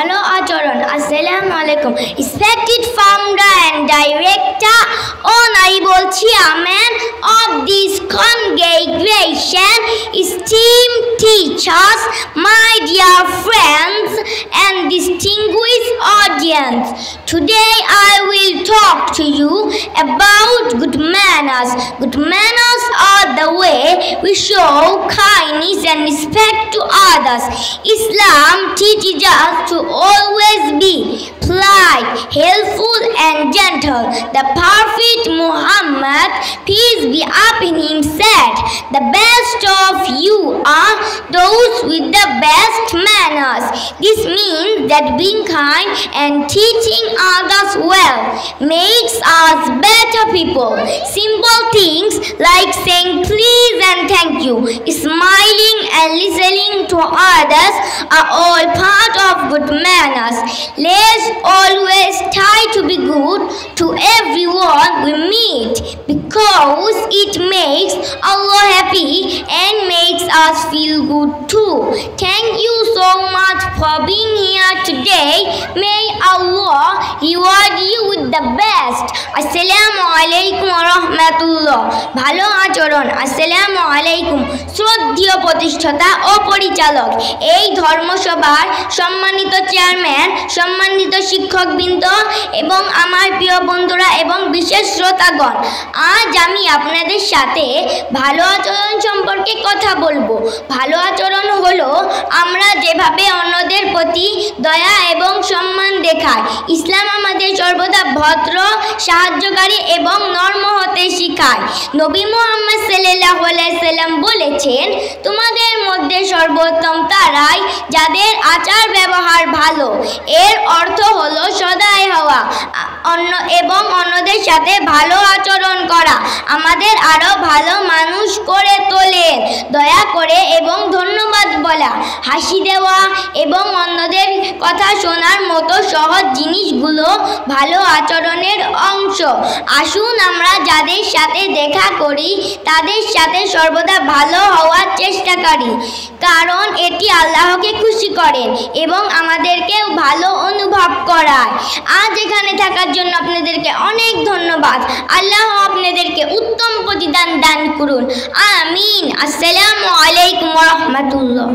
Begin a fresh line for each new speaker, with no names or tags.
ভালো আচরণ। আসসালামু আলাইকুম। Respected founder and director, honorable chairman of this congregation, esteemed teachers, my dear friends and distinguished audience. Today I will talk to you about good manners. Good manners are the way we show kindness and respect to others. Islam teaches us to always be polite, helpful and gentle. The Prophet Muhammad, peace be upon him, said, "The best of you are those with the best manners." This means that being kind and teaching others well makes us better people. Simple things like saying please and thank you, smiling and listening to others are all part of good manners. Let's always try to be good to everyone we meet because it makes Allah happy and makes us feel good too. Thank you so much for being here today. May Allah reward you with the best. Assalamu alaikum wa rahmatullah. ভালো আচরণ। আসসালামু আলাইকুম। শ্রদ্ধেয় প্রতিষ্ঠাতা ও পরিচালক, এই ধর্মসভার সম্মানিত chairman, সম্মানিত শিক্ষকবৃন্দ এবং আমার প্রিয় বন্ধুরা এবং বিশেষ শ্রোতাগণ, আজ আমি আপনাদের সাথে ভালো আচরণ সম্পর্কে কথা বলবো। ভালো আচরণ হলো আমরা যেভাবে অন্যদের প্রতি দয়া এবং সম্মান দেখাই। ইসলাম আমাদের সর্বদা ভদ্র, সাহায্যকারী এবং নরম হতে শেখায়। নবী মুহাম্মদ সাল্লাল্লাহু আলাইহি সাল্লাম বলেছেন, তোমাদের মধ্যে সর্বোত্তম তারাই যাদের আচার ব্যবহার ভালো। এর অর্থ হলো সদয় হওয়া এবং অন্যদের সাথে ভালো আচরণ করা আমাদের আরো ভালো মানুষ করে তোলে। দয়া করে এবং ধন্যবাদ বলা, হাসি দেওয়া এবং অন্যদের কথা শোনার মতো সহজ জিনিসগুলো ভালো আচরণের অংশ। আসুন আমরা যাদের সাথে দেখা করি তাদের সাথে সর্বদা ভালো হওয়ার চেষ্টা করি, কারণ এটি আল্লাহকে খুশি করে এবং আমাদেরকেও ভালো অনুভব করায়। আজ এখানে থাকার জন্য আপনাদেরকে অনেক ধন্যবাদ। আল্লাহ আপনাদেরকে উত্তম প্রতিদান দান করুন। আমিন। আসসালামু আলাইকুম ওয়া রাহমাতুল্লাহ।